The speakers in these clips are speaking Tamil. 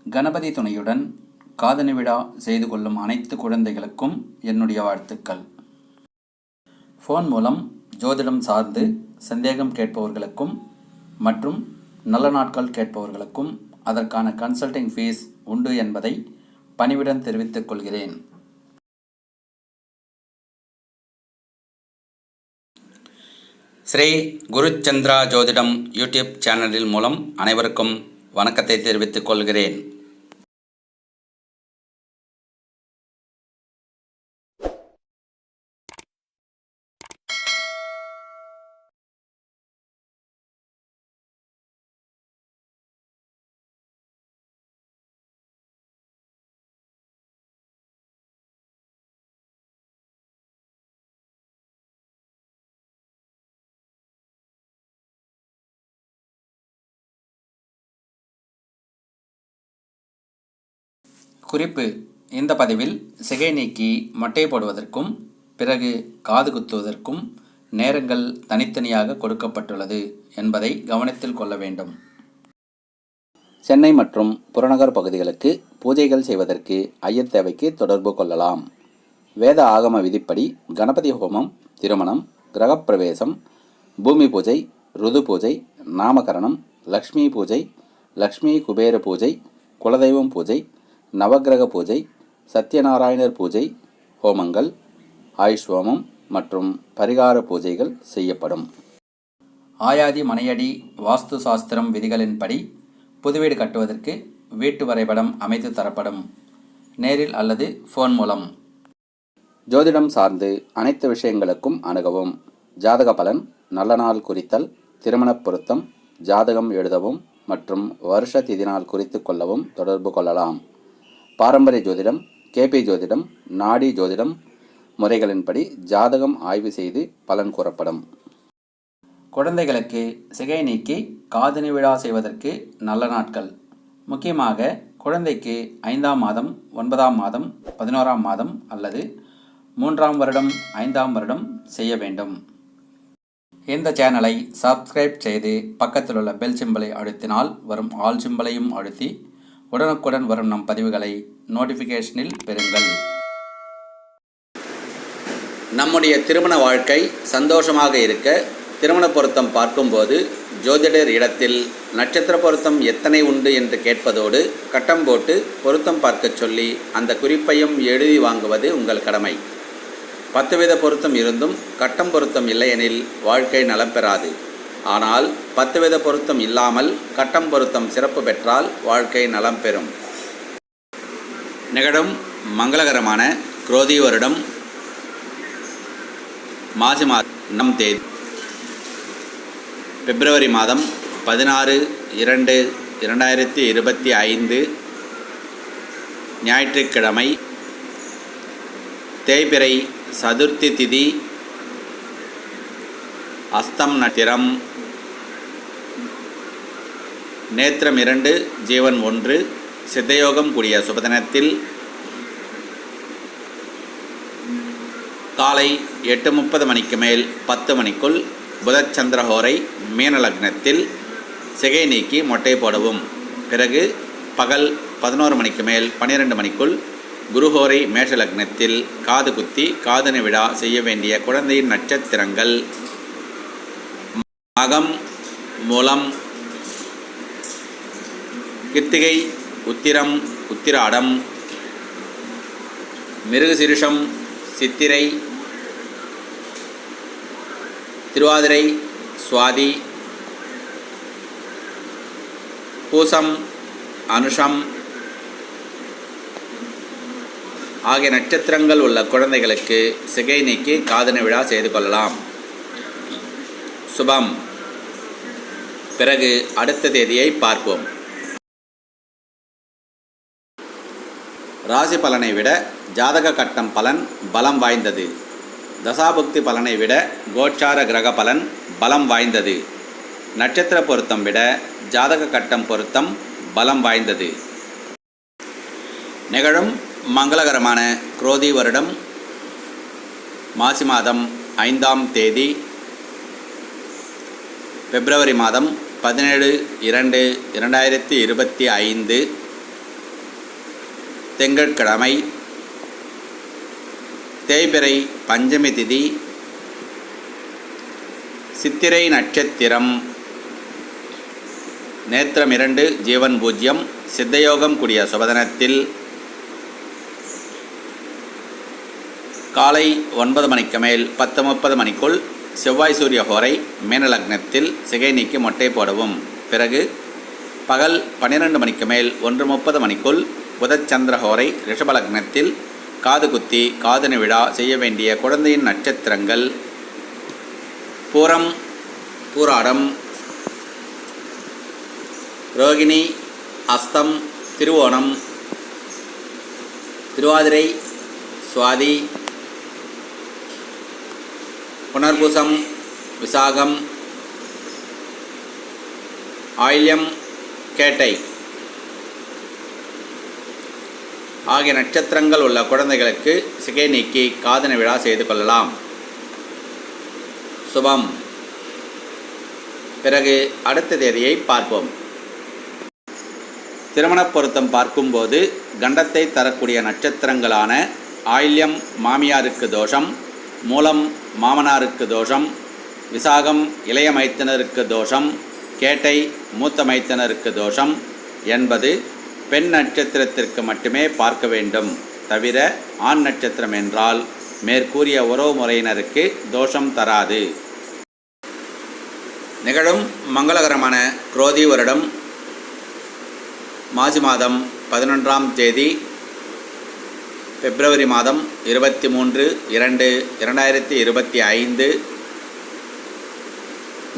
கணபதி துணையுடன் காதணி விழா செய்து கொள்ளும் அனைத்து குழந்தைகளுக்கும் என்னுடைய வாழ்த்துக்கள். ஃபோன் மூலம் ஜோதிடம் சார்ந்து சந்தேகம் கேட்பவர்களுக்கும் மற்றும் நல்ல நாட்கள் கேட்பவர்களுக்கும் அதற்கான கன்சல்டிங் ஃபீஸ் உண்டு என்பதை பணிவுடன் தெரிவித்துக் கொள்கிறேன். ஸ்ரீ குருச்சந்திரா ஜோதிடம் யூடியூப் சேனலில் மூலம் அனைவருக்கும் வணக்கத்தை தெரிவித்துக் கொள்கிறேன். குறிப்பு: இந்த பதிவில் சிகை நீக்கி மொட்டை போடுவதற்கும் பிறகு காது குத்துவதற்கும் நேரங்கள் தனித்தனியாக கொடுக்கப்பட்டுள்ளது என்பதை கவனத்தில் கொள்ள வேண்டும். சென்னை மற்றும் புறநகர் பகுதிகளுக்கு பூஜைகள் செய்வதற்கு ஐயர் தேவைக்கு தொடர்பு கொள்ளலாம். வேத ஆகம விதிப்படி கணபதி ஹோமம், திருமணம், கிரகப்பிரவேசம், பூமி பூஜை, ருது பூஜை, நாமகரணம், லக்ஷ்மி பூஜை, லக்ஷ்மி குபேர பூஜை, குலதெய்வம் பூஜை, நவக்கிரக பூஜை, சத்யநாராயணர் பூஜை, ஹோமங்கள், ஆயுஷ்ஹோமம் மற்றும் பரிகார பூஜைகள் செய்யப்படும். ஆயாதி மனையடி வாஸ்து சாஸ்திரம் விதிகளின்படி புதுவீடு கட்டுவதற்கு வீட்டு வரைபடம் அமைத்து தரப்படும். நேரில் அல்லது ஃபோன் மூலம். ஜோதிடம் சார்ந்து அனைத்து விஷயங்களுக்கும் அணுகவும். ஜாதக பலன், நல்ல நாள் குறித்தல், திருமணப் பொருத்தம், ஜாதகம் எழுதவும் மற்றும் வருஷ திதி நாள் குறித்து கொள்ளவும் தொடர்பு கொள்ளலாம். பாரம்பரிய ஜோதிடம், கேபி ஜோதிடம், நாடி ஜோதிடம் முறைகளின்படி ஜாதகம் ஆய்வு செய்து பலன் கூறப்படும். குழந்தைகளுக்கு சிகை நீக்கி காதணி விழா செய்வதற்கு நல்ல நாட்கள். முக்கியமாக குழந்தைக்கு 5ஆம் மாதம், 9ஆம் மாதம், 11ஆம் மாதம் அல்லது 3ஆம் வருடம், 5ஆம் வருடம் செய்ய வேண்டும். இந்த சேனலை சப்ஸ்கிரைப் செய்து பக்கத்தில் உள்ள பெல் சிம்பலை அழுத்தினால் வரும் ஆல் சிம்பலையும் அழுத்தி உடனுக்குடன் வரும் நம் பதிவுகளை நோட்டிஃபிகேஷனில் பெறுங்கள். நம்முடைய திருமண வாழ்க்கை சந்தோஷமாக இருக்க திருமண பொருத்தம் பார்க்கும்போது ஜோதிடர் இடத்தில் நட்சத்திர பொருத்தம் எத்தனை உண்டு என்று கேட்பதோடு கட்டம் போட்டு பொருத்தம் பார்க்க சொல்லி அந்த குறிப்பையும் எழுதி வாங்குவது உங்கள் கடமை. 10 வித பொருத்தம் இருந்தும் கட்டம் பொருத்தம் இல்லையெனில் வாழ்க்கை நலம் பெறாது. ஆனால் 10 வித பொருத்தம் இல்லாமல் கட்டம் பொருத்தம் சிறப்பு பெற்றால் வாழ்க்கை நலம் பெறும். நிகழும் மங்களகரமான குரோதி வருடம் மாசி மாதம் தேதி பிப்ரவரி மாதம் 16/2/2025 ஞாயிற்றுக்கிழமை, தேய்பிறை சதுர்த்தி திதி, அஸ்தம் நட்சத்திரம், நேத்திரம் 2, ஜீவன் 1, சித்தயோகம் கூடிய சுபதினத்தில் காலை 8:30 மணிக்கு மேல் 10 மணிக்குள் புதச்சந்திரஹோரை மீன லக்னத்தில் சிகை நீக்கி மொட்டை போடவும். பிறகு பகல் 11 மணிக்கு மேல் 12 மணிக்குள் குருஹோரை மேஷ லக்னத்தில் காது குத்தி காதணி விழா செய்ய வேண்டிய குழந்தையின் நட்சத்திரங்கள் மகம், மூலம், கிருத்திகை, உத்திரம், உத்திராடம், மிருகசீரிஷம், சித்திரை, திருவாதிரை, சுவாதி, பூசம், அனுஷம் ஆகிய நட்சத்திரங்கள் உள்ள குழந்தைகளுக்கு சிகை நீக்கி காதணி விழா செய்து கொள்ளலாம். சுபம். பிறகு அடுத்த தேதியை பார்ப்போம். ராசி பலனை விட ஜாதக கட்டம் பலன் பலம் வாய்ந்தது. தசாபுக்தி பலனை விட கோச்சார கிரக பலன் பலம் வாய்ந்தது. நட்சத்திர பொருத்தம் விட ஜாதக கட்டம் பொருத்தம் பலம் வாய்ந்தது. நிகழும் மங்களகரமான குரோதி வருடம் மாசி மாதம் 5ஆம் தேதி பிப்ரவரி மாதம் 17/2/2025 திங்கட்கிழமை, தேய்பிறை பஞ்சமி திதி, சித்திரை நட்சத்திரம், நேத்திரம் 2, ஜீவன் 0, சித்தயோகம் கூடிய சுபதினத்தில் காலை 9 மணிக்கு மேல் 10:30 மணிக்குள் செவ்வாய் சூரிய ஹோரை மீன லக்னத்தில் சிகை நீக்கி மொட்டை போடவும். பிறகு பகல் 12 மணிக்கு மேல் 1:30 மணிக்குள் புதச்சந்திர ஹோரை ரிஷப லக்னத்தில் காது குத்தி காதணி விழா செய்ய வேண்டிய குழந்தையின் நட்சத்திரங்கள் பூரம், பூராடம், ரோகிணி, அஸ்தம், திருவோணம், திருவாதிரை, சுவாதி, புனர்பூசம், விசாகம், ஆயில்யம், கேட்டை ஆகிய நட்சத்திரங்கள் உள்ள குழந்தைகளுக்கு சிகை நீக்கி காதணி விழா செய்து கொள்ளலாம். சுபம். பிறகு அடுத்த தேதியை பார்ப்போம். திருமண பொருத்தம் பார்க்கும்போது கண்டத்தை தரக்கூடிய நட்சத்திரங்களான ஆயில்யம் மாமியாருக்கு தோஷம், மூலம் மாமனாருக்கு தோஷம், விசாகம் இளைய மைத்தனருக்கு தோஷம், கேட்டை மூத்த மைத்தனருக்கு தோஷம் என்பது பெண் நட்சத்திரத்திற்கு மட்டுமே பார்க்க வேண்டும். தவிர ஆண் நட்சத்திரம் என்றால் மேற்கூறிய உறவு முறையினருக்கு தோஷம் தராது. நிகழும் மங்களகரமான குரோதி வருடம் மாசி மாதம் 11ஆம் தேதி, பிப்ரவரி மாதம் 23/2/2025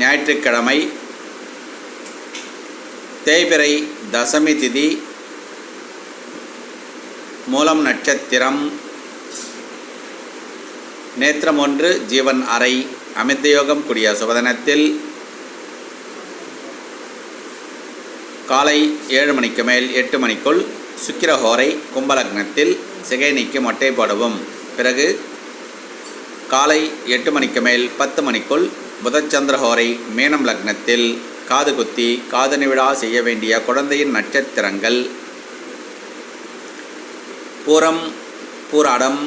ஞாயிற்றுக்கிழமை, தேய்பிறை தசமி திதி, மூலம் நட்சத்திரம், நேத்திரம் 1, ஜீவன் அரை, அமிர்தயோகம் கூடிய சுபதினத்தில் காலை 7 மணிக்கு மேல் 8 மணிக்குள் சுக்கிரஹோரை கும்பலக்னத்தில் சிகை நீக்கி மொட்டை போடவும். பிறகு காலை 8 மணிக்கு மேல் 10 மணிக்குள் புதச்சந்திரஹோரை மீனம் லக்னத்தில் காது குத்தி காதணி விழா செய்ய வேண்டிய குழந்தையின் நட்சத்திரங்கள் பூரம், பூராடம்,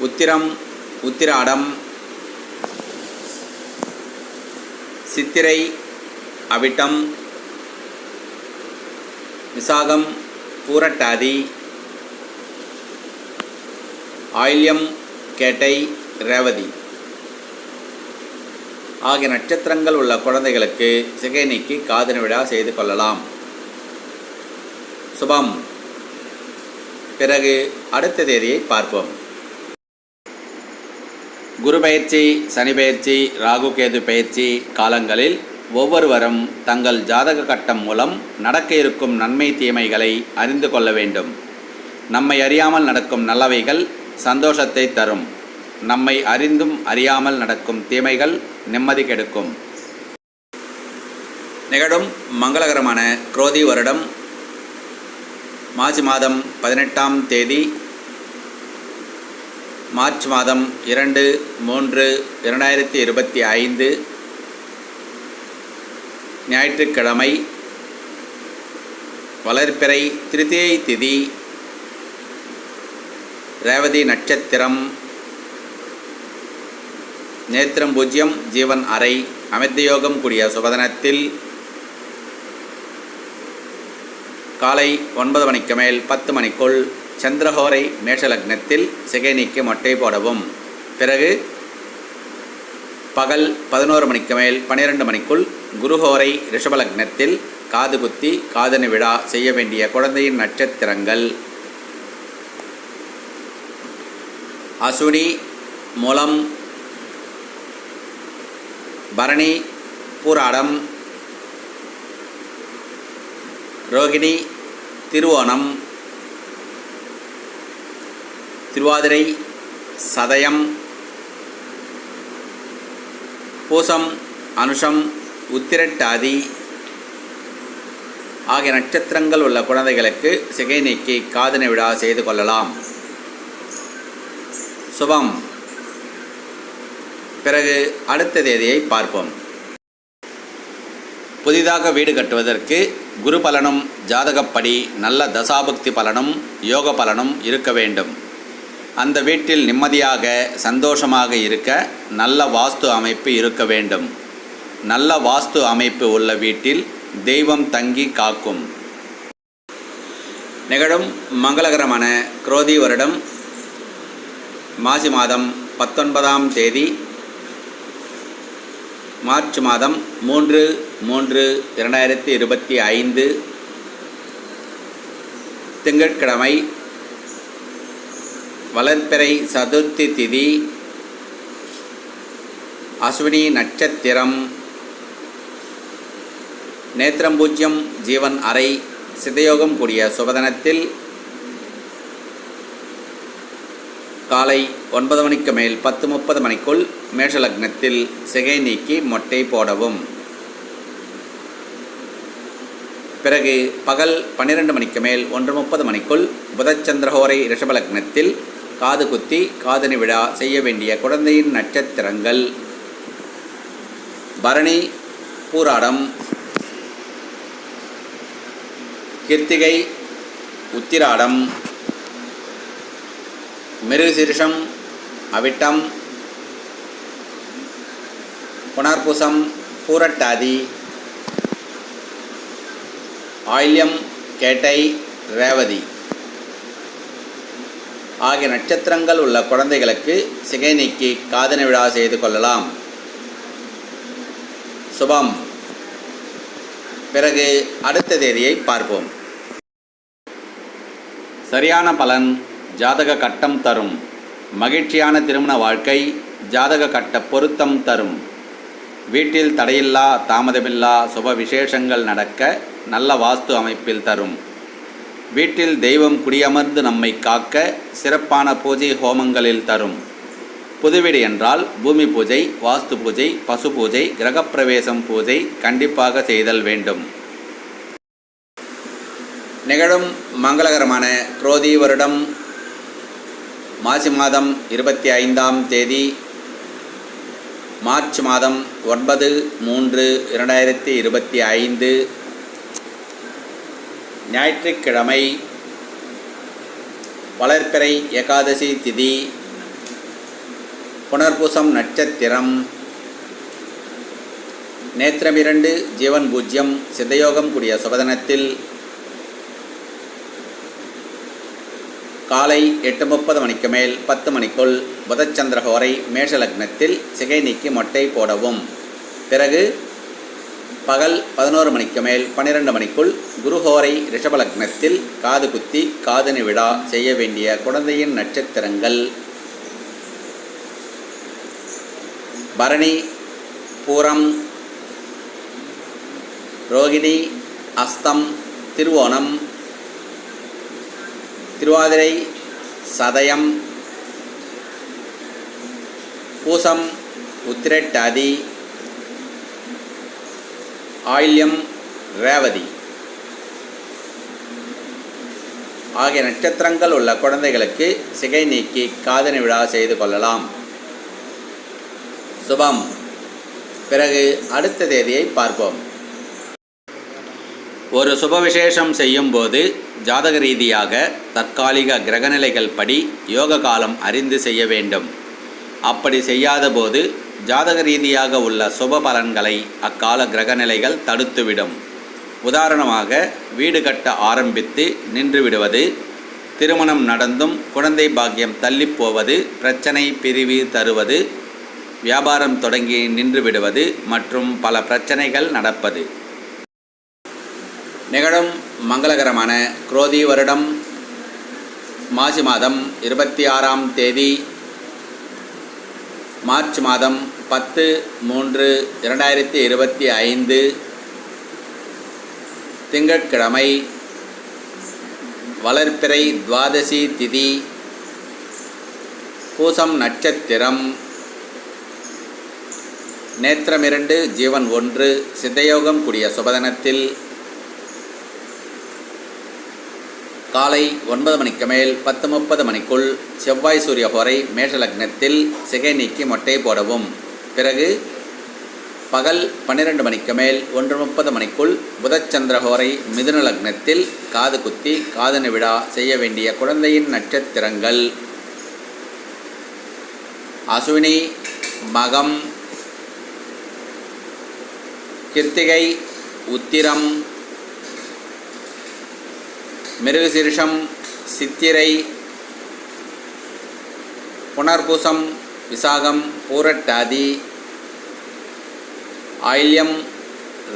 உத்திரம், உத்திராடம், சித்திரை, அவிட்டம், விசாகம், பூரட்டாதி, ஆயில்யம், கேட்டை, ரேவதி ஆகிய நட்சத்திரங்கள் உள்ள குழந்தைகளுக்கு சிகை நீக்கி காதணி விழா செய்து கொள்ளலாம். சுபம். பிறகு அடுத்த தேதியை பார்ப்போம். குரு பயிற்சி, சனி பயிற்சி, ராகு கேது பயிற்சி காலங்களில் ஒவ்வொருவரும் தங்கள் ஜாதக கட்டம் மூலம் நடக்க இருக்கும் நன்மை தீமைகளை அறிந்து கொள்ள வேண்டும். நம்மை அறியாமல் நடக்கும் நல்லவைகள் சந்தோஷத்தை தரும். நம்மை அறிந்தும் அறியாமல் நடக்கும் தீமைகள் நிம்மதி கெடுக்கும். நிகழும் மங்களகரமான குரோதி வருடம் மாசி மாதம் 18ஆம் தேதி, மார்ச் மாதம் 2/3/2025 ஞாயிற்றுக்கிழமை, வளர்பிறை திருதியை திதி, ரேவதி நட்சத்திரம், நேத்திரம் 0, ஜீவன் அரை, அமிர்தயோகம் கூடிய சுபதினத்தில் காலை 9 மணிக்கு மேல் 10 மணிக்குள் சந்திரஹோரை மேஷலக்னத்தில் சிகை நீக்கி மொட்டை போடவும். பிறகு பகல் 11 மணிக்கு மேல் 12 மணிக்குள் குருஹோரை ரிஷபலக்னத்தில் காது குத்தி காதணி விழா செய்ய வேண்டிய குழந்தையின் நட்சத்திரங்கள் அசுனி, மூலம், பரணி, பூராடம், ரோகிணி, திருவோணம், திருவாதிரை, சதயம், பூசம், அனுஷம், உத்திரட்டாதி ஆகிய நட்சத்திரங்கள் உள்ள குழந்தைகளுக்கு சிகை நீக்கி காதணி விழா செய்து கொள்ளலாம். சுபம். பிறகு அடுத்த தேதியை பார்ப்போம். புதிதாக வீடு கட்டுவதற்கு குரு பலனும் ஜாதகப்படி நல்ல தசாபக்தி பலனும் யோக பலனும் இருக்க வேண்டும். அந்த வீட்டில் நிம்மதியாக சந்தோஷமாக இருக்க நல்ல வாஸ்து அமைப்பு இருக்க வேண்டும். நல்ல வாஸ்து அமைப்பு உள்ள வீட்டில் தெய்வம் தங்கி காக்கும். நிகழும் மங்களகரமான குரோதி வருடம் மாசி மாதம் 19ஆம் தேதி மார்ச் மாதம் 3/3/2025 திங்கட்கிழமை, வளர்பிறை சதுர்த்தி திதி, அஸ்வினி நட்சத்திரம், நேத்திரம் பூஜ்யம், ஜீவன் அறை, சித்தயோகம் கூடிய சுபதனத்தில் காலை 9 மணிக்கு மேல் 10:30 மணிக்குள் மேஷலக்னத்தில் சிகை நீக்கி மொட்டை போடவும். பிறகு பகல் 12 மணிக்கு மேல் 1:30 மணிக்குள் புதச்சந்திரஹோரை ரிஷபலக்னத்தில் காது குத்தி காதணி விழா செய்ய வேண்டிய குழந்தையின் நட்சத்திரங்கள் பரணி, பூராடம், கிருத்திகை, உத்திராடம், மிருகசீரிஷம், அவிட்டம், புனர்பூசம், பூரட்டாதி, ஆயில்யம், கேட்டை, ரேவதி ஆகிய நட்சத்திரங்கள் உள்ள குழந்தைகளுக்கு சிகை நீக்கி காதணி விழா செய்து கொள்ளலாம். சுபம். பிறகு அடுத்த தேதியை பார்ப்போம். சரியான பலன் ஜாதக கட்டம் தரும். மகிழ்ச்சியான திருமண வாழ்க்கை ஜாதக கட்ட பொருத்தம் தரும். வீட்டில் தடையில்லா தாமதமில்லா சுப விசேஷங்கள் நடக்க நல்ல வாஸ்து அமைப்பில் தரும். வீட்டில் தெய்வம் குடியமர்ந்து நம்மை காக்க சிறப்பான பூஜை ஹோமங்களில் தரும். புதுவீடு என்றால் பூமி பூஜை, வாஸ்து பூஜை, பசு பூஜை, கிரகப்பிரவேசம் பூஜை கண்டிப்பாக செய்தல் வேண்டும். நிகழும் மங்களகரமான குரோதி வருடம் மாசி மாதம் 25ஆம் தேதி மார்ச் மாதம் 9/3/2025 ஞாயிற்றுக்கிழமை, வளர்பிறை ஏகாதசி திதி, புனர்பூசம் நட்சத்திரம், நேத்திரம் 2, ஜீவன் பூஜ்யம், சித்தயோகம் கூடிய சுபதனத்தில் காலை 8:30 மணிக்கு மேல் 10 மணிக்குள் புதச்சந்திரஹோரை மேஷலக்னத்தில் சிகை நீக்கி மொட்டை போடவும். பிறகு பகல் 11 மணிக்கு மேல் 12 மணிக்குள் குருஹோரை ரிஷபலக்னத்தில் காது குத்தி காதணி விழா செய்ய வேண்டிய குழந்தையின் நட்சத்திரங்கள் பரணி, பூரம், ரோகிணி, அஸ்தம், திருவோணம், திருவாதிரை, சதயம், பூசம், உத்திரட்டாதி, ஆயில்யம், ரேவதி ஆகிய நட்சத்திரங்கள் உள்ள குழந்தைகளுக்கு சிகை நீக்கி காதணி விழா செய்து கொள்ளலாம். சுபம். பிறகு அடுத்த தேதியை பார்ப்போம். ஒரு சுப விசேஷம் செய்யும்போது ஜாதக ரீதியாக தற்காலிக கிரகநிலைகள் படி யோக காலம் அறிந்து செய்ய வேண்டும். அப்படி செய்யாத போது ஜாதக ரீதியாக உள்ள சுப பலன்களை அக்கால கிரகநிலைகள் தடுத்துவிடும். உதாரணமாக, வீடு கட்ட ஆரம்பித்து நின்று விடுவது, திருமணம் நடந்தும் குழந்தை பாக்கியம் தள்ளிப்போவது, பிரச்சனை பிரிவு தருவது, வியாபாரம் தொடங்கி நின்று விடுவது மற்றும் பல பிரச்சனைகள் நடப்பது. நிகழும் மங்களகரமான குரோதி வருடம் மாசி மாதம் 26ஆம் தேதி மார்ச் மாதம் 10/3/2025 திங்கட்கிழமை, வளர்பிறை துவாதசி திதி, பூசம் நட்சத்திரம், நேத்திரம் 2, ஜீவன் 1, சித்தயோகம் கூடிய சுபதனத்தில் காலை 9 மணிக்கு மேல் 10:30 மணிக்குள் செவ்வாய் சூரிய ஹோரை மேஷலக்னத்தில் சிகை நீக்கி மொட்டை போடவும். பிறகு பகல் 12 மணிக்கு மேல் 1:30 மணிக்குள் புதச்சந்திரஹோரை மிதுன லக்னத்தில் காது குத்தி காதணி விழா செய்ய வேண்டிய குழந்தையின் நட்சத்திரங்கள் அசுவினி, மகம், கிருத்திகை, உத்திரம், மிருகசீரிஷம், சித்திரை, புனர்பூசம், விசாகம், பூரட்டாதி, ஆயில்யம்,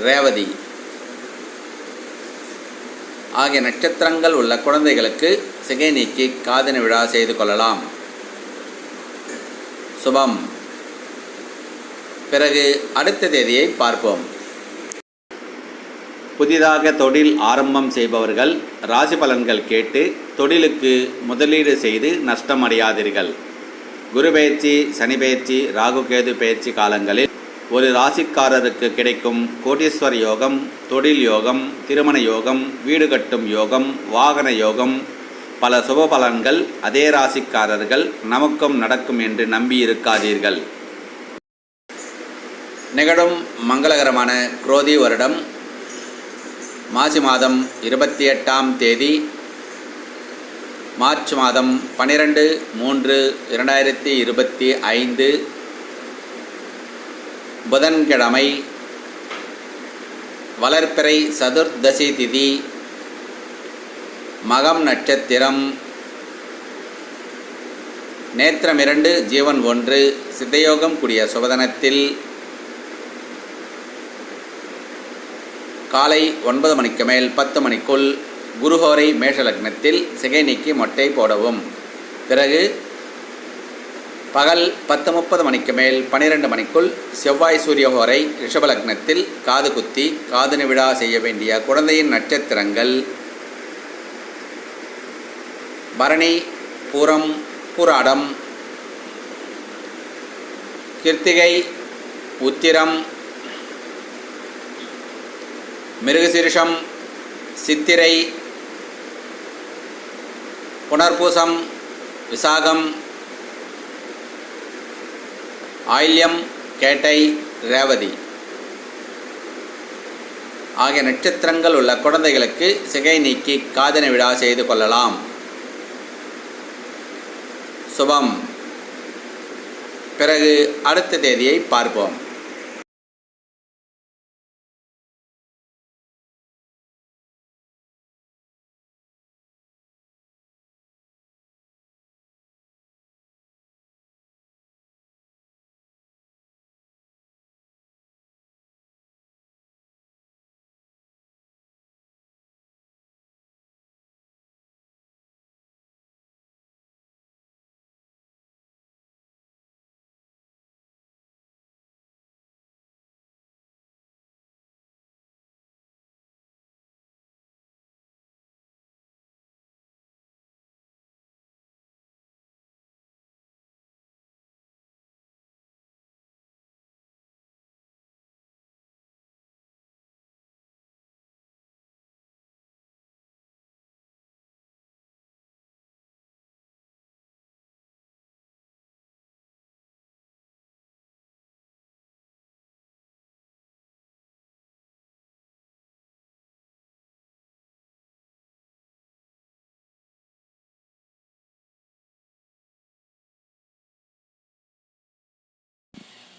ரேவதி ஆகிய நட்சத்திரங்கள் உள்ள குழந்தைகளுக்கு சிகை நீக்கி காதணி விழா செய்து கொள்ளலாம். சுபம். பிறகு அடுத்த தேதியை பார்ப்போம். புதிதாக தொழில் ஆரம்பம் செய்பவர்கள் ராசி பலன்கள் கேட்டு தொழிலுக்கு முதலீடு செய்து நஷ்டமடையாதீர்கள். குரு பெயர்ச்சி, சனி பெயர்ச்சி, ராகு கேது பெயர்ச்சி காலங்களில் ஒரு ராசிக்காரருக்கு கிடைக்கும் கோடீஸ்வர யோகம், தொழில் யோகம், திருமண யோகம், வீடு கட்டும் யோகம், வாகன யோகம், பல சுப பலன்கள் அதே ராசிக்காரர்கள் நமக்கும் நடக்கும் என்று நம்பியிருக்காதீர்கள். நிகழும் மங்களகரமான குரோதி வருடம் மாசி மாதம் 28ஆம் தேதி, மார்ச் மாதம் 12/3/2025 புதன்கிழமை, வளர்பிறை சதுர்தசி திதி, மகம் நட்சத்திரம், நேத்திரம் 2 ஜீவன் 1 சித்தயோகம் கூடிய சுபதனத்தில் காலை 9 மணிக்கு மேல் 10 மணிக்குள் குருஹோரை மேஷ லக்னத்தில் சிகை நீக்கி மொட்டை போடவும். பிறகு பகல் 10:30 மணிக்கு மேல் 12 மணிக்குள் செவ்வாய் சூரியஹோரை ரிஷப லக்னத்தில் காது குத்தி காதணி விழா செய்ய வேண்டிய குழந்தையின் நட்சத்திரங்கள் பரணி, பூரம், பூராடம், கிருத்திகை, உத்திரம், மிருகசீரிஷம், சித்திரை, புனர்பூசம், விசாகம், ஆயில்யம், கேட்டை, ரேவதி ஆகிய நட்சத்திரங்கள் உள்ள குழந்தைகளுக்கு சிகை நீக்கி காதணி விழா செய்து கொள்ளலாம். சுபம். பிறகு அடுத்த தேதியை பார்ப்போம்.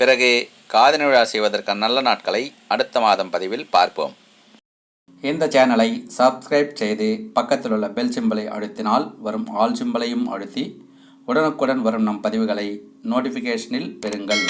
பிறகு காதணி விழா செய்வதற்கான நல்ல நாட்களை அடுத்த மாதம் பதிவில் பார்ப்போம். இந்த சேனலை சப்ஸ்கிரைப் செய்து பக்கத்தில் உள்ள பெல் சிம்பலை அழுத்தினால் வரும் ஆல் சிம்பலையும் அழுத்தி உடனுக்குடன் வரும் நம் பதிவுகளை நோட்டிஃபிகேஷனில் பெறுங்கள்.